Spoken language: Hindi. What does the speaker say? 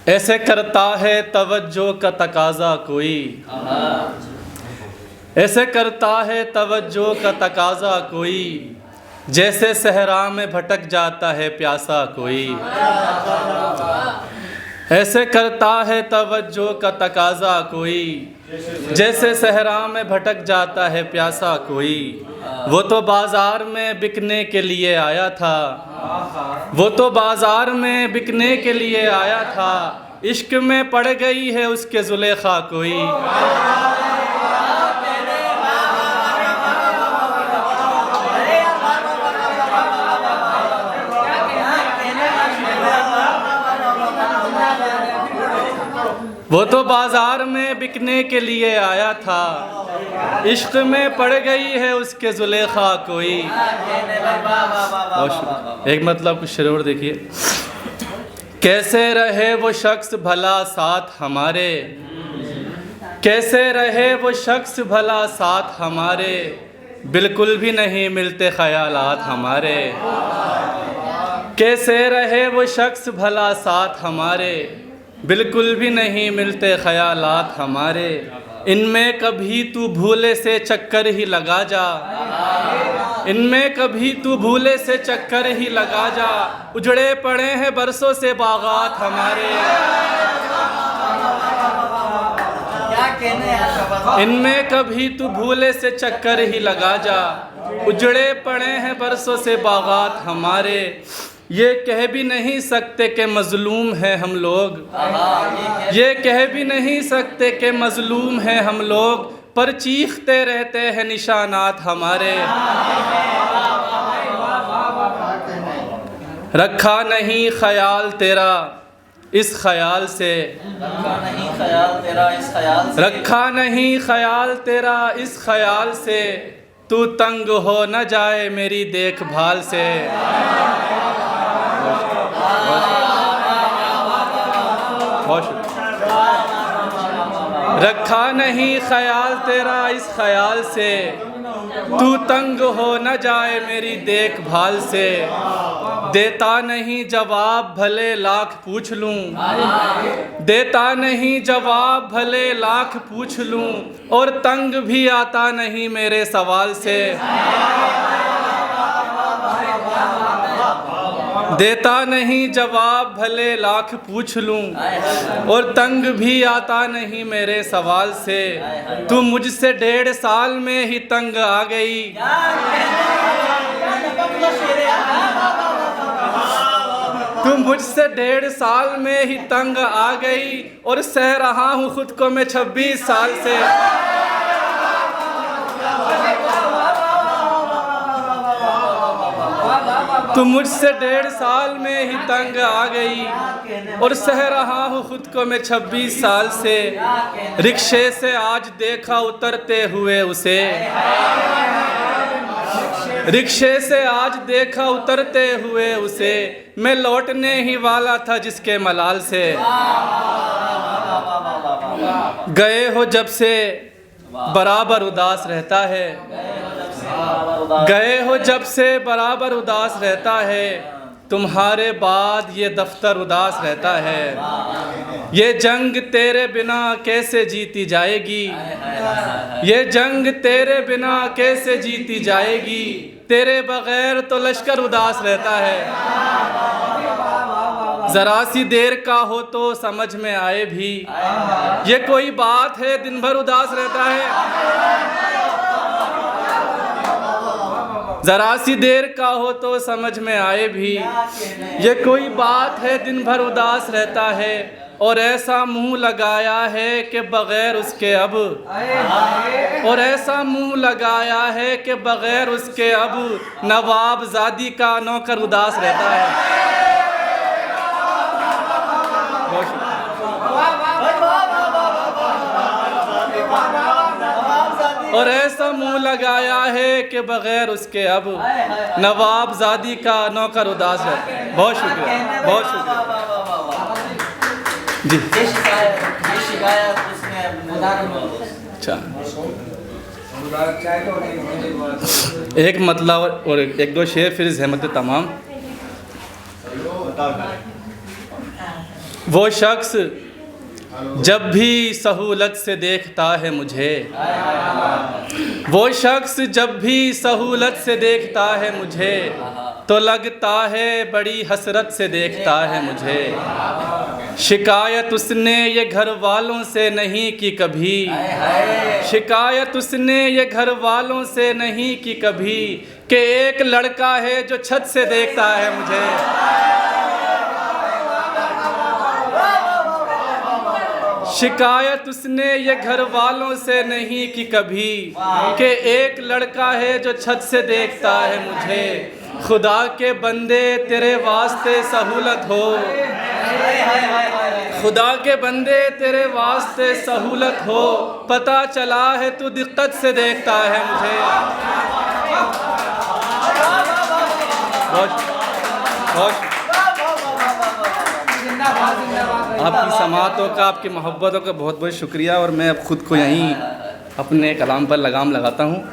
ऐसे करता है तवज्जो का तकाजा कोई, ऐसे करता है तवज्जो का तकाजा कोई, जैसे सहरा में भटक जाता है प्यासा कोई। ऐसे करता है तवज्जो का तकाजा कोई, जैसे सहरा में भटक जाता है प्यासा कोई। वो तो बाज़ार में बिकने के लिए आया था, वो तो बाज़ार में बिकने के लिए आया था, इश्क में पड़ गई है उसके जुलेखा कोई। वो तो बाज़ार में बिकने के लिए आया था, इश्क में पड़ गई है उसके जुलेखा कोई। एक मतलब कुछ शेर और देखिए। कैसे रहे वो शख्स भला साथ हमारे, कैसे रहे वो शख्स भला साथ हमारे, बिल्कुल भी नहीं मिलते ख्यालात हमारे। कैसे रहे वो शख्स भला साथ हमारे, बिल्कुल भी नहीं मिलते ख्यालात हमारे। इनमें कभी तू भूले से चक्कर ही लगा जा, इनमें कभी तू भूले से चक्कर ही लगा जा, उजड़े पड़े हैं बरसों से बागात हमारे। इनमें कभी तू भूले से चक्कर ही लगा जा, उजड़े पड़े हैं बरसों से बागात हमारे। ये कह भी नहीं सकते कि मज़लूम हैं हम लोग, ये कह भी नहीं सकते कि मज़लूम हैं हम लोग, पर चीखते रहते हैं निशानात हमारे। रखा नहीं ख्याल तेरा इस ख्याल से, रखा नहीं ख्याल तेरा इस ख्याल से, तू तंग हो न जाए मेरी देखभाल से। रखा नहीं ख्याल तेरा इस ख्याल से, तू तंग हो न जाए मेरी देखभाल से। देता नहीं जवाब भले लाख पूछ लूं, देता नहीं जवाब भले लाख पूछ लूं, और तंग भी आता नहीं मेरे सवाल से। देता नहीं जवाब भले लाख पूछ लूं, और तंग भी आता नहीं मेरे सवाल से। तू मुझसे 1.5 साल में ही तंग आ गई, तू मुझसे 1.5 साल में ही तंग आ गई, और सह रहा हूँ खुद को मैं 26 साल से। तू मुझसे 1.5 साल में ही तंग आ गई, और सह रहा हूँ खुद को मैं 26 साल से। रिक्शे से आज देखा उतरते हुए उसे, रिक्शे से आज देखा उतरते हुए उसे, मैं लौटने ही वाला था जिसके मलाल से। गए हो जब से बराबर उदास रहता है, गए हो जब से बराबर उदास रहता है, तुम्हारे बाद ये दफ्तर उदास रहता है। ये जंग तेरे बिना कैसे जीती जाएगी, ये जंग तेरे बिना कैसे जीती जाएगी, तेरे बगैर तो लश्कर उदास रहता है। ज़रा सी देर का हो तो समझ में आए भी, ये कोई बात है दिन भर उदास रहता है। ज़रा सी देर का हो तो समझ में आए भी, ये कोई बात है दिन भर उदास रहता है। और ऐसा मुंह लगाया है कि बग़ैर उसके अब, और ऐसा मुंह लगाया है कि बग़ैर उसके अब, नवाबजादी का नौकर उदास रहता है। और ऐसा मुंह लगाया है कि बग़ैर उसके अब, नवाबजादी का नौकर उदास है। बहुत शुक्रिया, बहुत शुक्रिया जी। अच्छा, एक मतलब और एक दो शेर फिर ज़हमत तमाम। वो शख्स जब भी सहूलत से देखता है मुझे, वो शख्स जब भी सहूलत से देखता है मुझे, तो लगता है बड़ी हसरत से देखता है मुझे। शिकायत उसने ये घर वालों से नहीं की कभी, शिकायत उसने ये घर वालों से नहीं की कभी, कि एक लड़का है जो छत से देखता है मुझे। शिकायत उसने ये घर वालों से नहीं की कभी, कि एक लड़का है जो छत से देखता है मुझे। खुदा के बंदे तेरे वास्ते सहूलत हो, खुदा के बंदे तेरे वास्ते सहूलत हो, पता चला है तू दिक्कत से देखता है मुझे। आपकी समातों का, आपकी मोहब्बतों का बहुत बहुत शुक्रिया। और मैं अब ख़ुद को यहीं अपने कलाम पर लगाम लगाता हूँ।